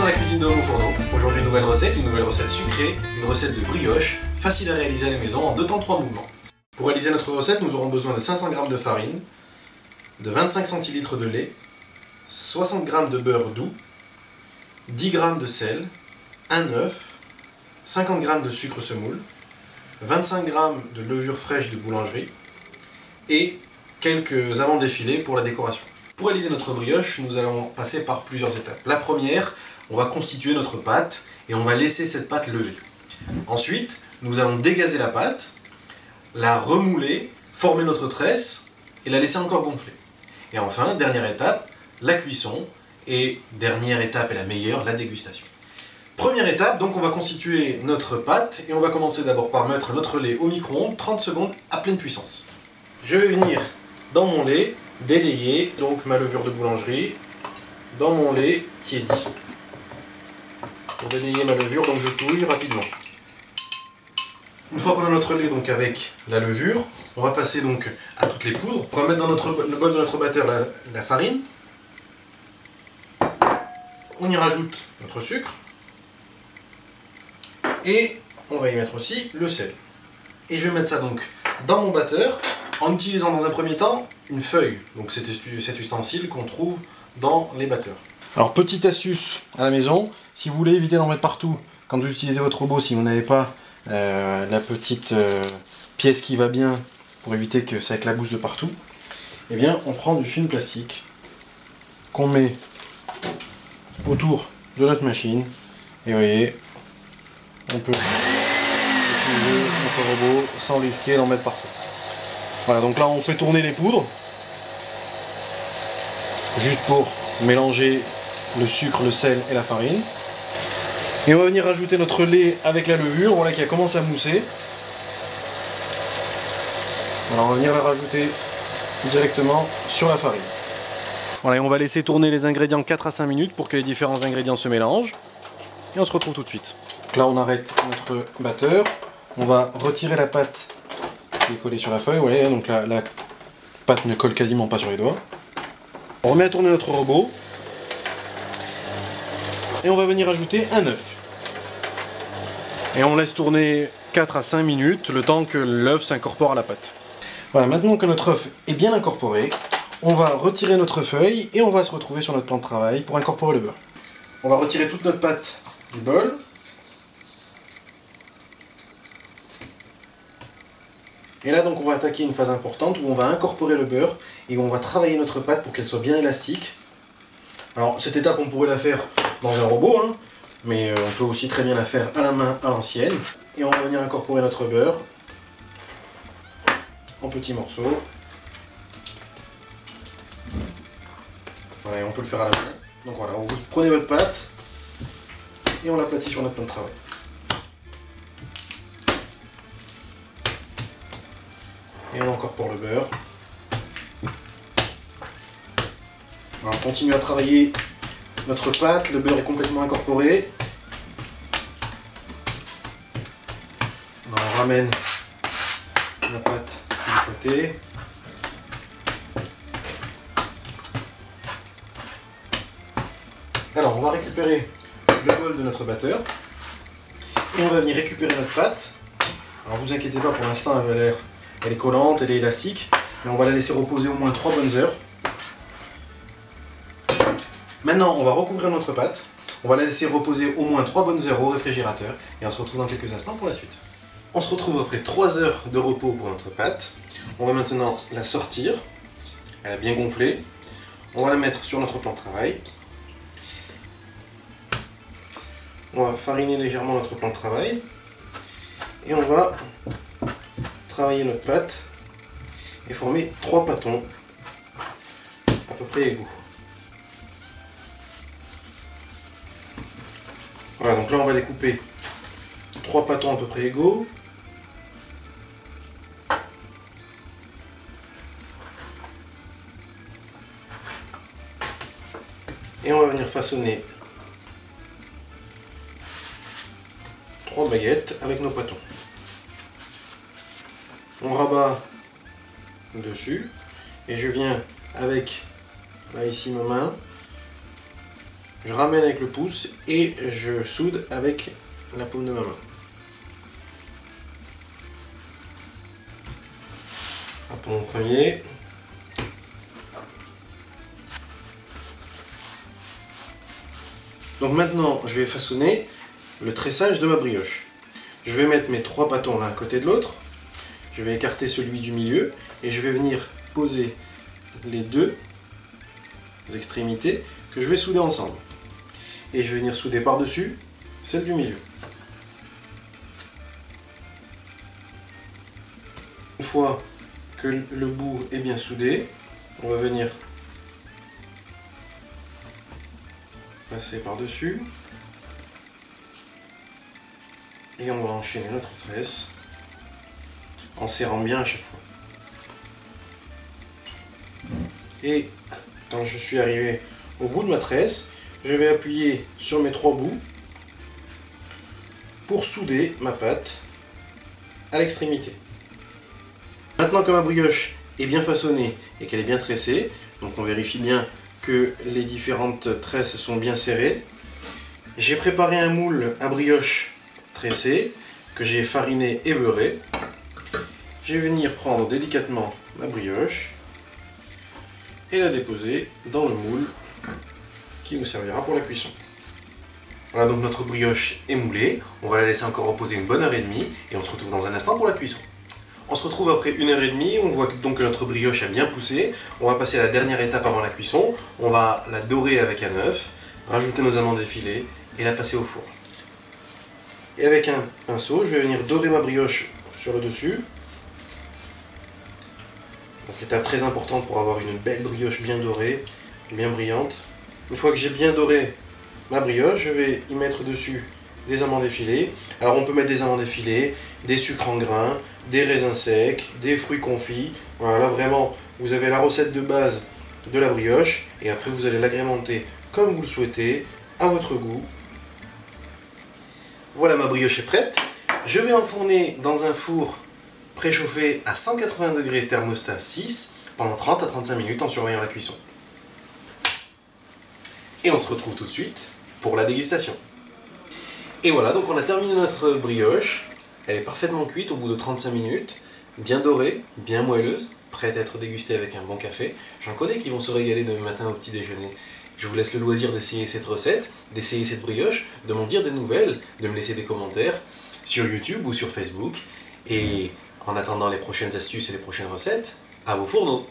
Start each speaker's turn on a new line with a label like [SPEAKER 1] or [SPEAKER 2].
[SPEAKER 1] la cuisine de Homo Fourneau. Aujourd'hui, une nouvelle recette sucrée, une recette de brioche, facile à réaliser à la maison en 2 temps 3 mouvements. Pour réaliser notre recette, nous aurons besoin de 500 g de farine, de 25 centilitres de lait, 60 g de beurre doux, 10 g de sel, un œuf, 50 g de sucre semoule, 25 g de levure fraîche de boulangerie et quelques amandes effilées pour la décoration. Pour réaliser notre brioche, nous allons passer par plusieurs étapes. La première, on va constituer notre pâte et on va laisser cette pâte lever. Ensuite, nous allons dégazer la pâte, la remouler, former notre tresse et la laisser encore gonfler. Et enfin, dernière étape, la cuisson et dernière étape et la meilleure, la dégustation. Première étape, donc on va constituer notre pâte et on va commencer d'abord par mettre notre lait au micro-ondes 30 secondes à pleine puissance. Je vais venir dans mon lait délayer donc ma levure de boulangerie dans mon lait tiédi. Pour délayer ma levure, donc je touille rapidement. Une fois qu'on a notre lait donc avec la levure, on va passer donc à toutes les poudres. On va mettre dans le bol de notre batteur la farine. On y rajoute notre sucre. Et on va y mettre aussi le sel. Et je vais mettre ça donc dans mon batteur en utilisant dans un premier temps une feuille, donc cet ustensile qu'on trouve dans les batteurs. Alors petite astuce à la maison, si vous voulez éviter d'en mettre partout quand vous utilisez votre robot, si vous n'avez pas la petite pièce qui va bien pour éviter que ça éclabousse de partout, eh bien on prend du film plastique qu'on met autour de notre machine et vous voyez, on peut utiliser notre robot sans risquer d'en mettre partout. Voilà, donc là on fait tourner les poudres, juste pour mélanger le sucre, le sel et la farine. Et on va venir ajouter notre lait avec la levure, voilà qui a commencé à mousser. Alors on va venir la rajouter directement sur la farine. Voilà, et on va laisser tourner les ingrédients 4 à 5 minutes pour que les différents ingrédients se mélangent. Et on se retrouve tout de suite. Donc là on arrête notre batteur, on va retirer la pâte qui est collée sur la feuille, vous voyez, donc la pâte ne colle quasiment pas sur les doigts. On remet à tourner notre robot et on va venir ajouter un œuf. Et on laisse tourner 4 à 5 minutes, le temps que l'œuf s'incorpore à la pâte. Voilà, maintenant que notre œuf est bien incorporé, on va retirer notre feuille et on va se retrouver sur notre plan de travail pour incorporer le beurre. On va retirer toute notre pâte du bol. Et là donc on va attaquer une phase importante où on va incorporer le beurre et où on va travailler notre pâte pour qu'elle soit bien élastique. Alors cette étape on pourrait la faire dans un robot, hein, mais on peut aussi très bien la faire à la main à l'ancienne. Et on va venir incorporer notre beurre en petits morceaux. Voilà, et on peut le faire à la main. Donc voilà, vous prenez votre pâte et on l'aplatit sur notre plan de travail. Et on incorpore le beurre. Alors on continue à travailler notre pâte, le beurre est complètement incorporé. Alors on ramène la pâte du côté. Alors on va récupérer le bol de notre batteur et on va venir récupérer notre pâte. Alors vous inquiétez pas, pour l'instant elle est collante, elle est élastique, mais on va la laisser reposer au moins 3 bonnes heures. Maintenant, on va recouvrir notre pâte, on va la laisser reposer au moins 3 bonnes heures au réfrigérateur, et on se retrouve dans quelques instants pour la suite. On se retrouve après 3 heures de repos pour notre pâte. On va maintenant la sortir, elle a bien gonflé. On va la mettre sur notre plan de travail. On va fariner légèrement notre plan de travail, et on va travailler notre pâte et former 3 pâtons à peu près égaux. Voilà, donc là on va découper 3 pâtons à peu près égaux. Et on va venir façonner 3 baguettes avec nos pâtons. On rabat dessus et je viens avec, là ici ma main, je ramène avec le pouce et je soude avec la paume de ma main. Pour mon premier. Donc maintenant, je vais façonner le tressage de ma brioche. Je vais mettre mes 3 bâtons l'un à côté de l'autre. Je vais écarter celui du milieu et je vais venir poser les 2 extrémités que je vais souder ensemble. Et je vais venir souder par-dessus celle du milieu. Une fois que le bout est bien soudé, on va venir passer par-dessus et on va enchaîner notre tresse en serrant bien à chaque fois. Et quand je suis arrivé au bout de ma tresse, je vais appuyer sur mes 3 bouts pour souder ma pâte à l'extrémité. Maintenant que ma brioche est bien façonnée et qu'elle est bien tressée, donc on vérifie bien que les différentes tresses sont bien serrées, j'ai préparé un moule à brioche tressé que j'ai fariné et beurré. Je vais venir prendre délicatement ma brioche et la déposer dans le moule qui nous servira pour la cuisson. Voilà, donc notre brioche est moulée, on va la laisser encore reposer une bonne heure et demie et on se retrouve dans un instant pour la cuisson. On se retrouve après 1 heure et demie, on voit donc que notre brioche a bien poussé. On va passer à la dernière étape avant la cuisson. On va la dorer avec un œuf, rajouter nos amandes effilées et la passer au four. Et avec un pinceau, je vais venir dorer ma brioche sur le dessus. Donc étape très importante pour avoir une belle brioche bien dorée, bien brillante. Une fois que j'ai bien doré ma brioche, je vais y mettre dessus des amandes effilées. Alors on peut mettre des amandes effilées, des sucres en grains, des raisins secs, des fruits confits. Voilà, là vraiment, vous avez la recette de base de la brioche et après vous allez l'agrémenter comme vous le souhaitez, à votre goût. Voilà, ma brioche est prête. Je vais l'enfourner dans un four préchauffé à 180 degrés thermostat 6 pendant 30 à 35 minutes en surveillant la cuisson. Et on se retrouve tout de suite pour la dégustation. Et voilà, donc on a terminé notre brioche. Elle est parfaitement cuite au bout de 35 minutes, bien dorée, bien moelleuse, prête à être dégustée avec un bon café. J'en connais qui vont se régaler demain matin au petit déjeuner. Je vous laisse le loisir d'essayer cette recette, d'essayer cette brioche, de m'en dire des nouvelles, de me laisser des commentaires sur YouTube ou sur Facebook. Et en attendant les prochaines astuces et les prochaines recettes, à vos fourneaux!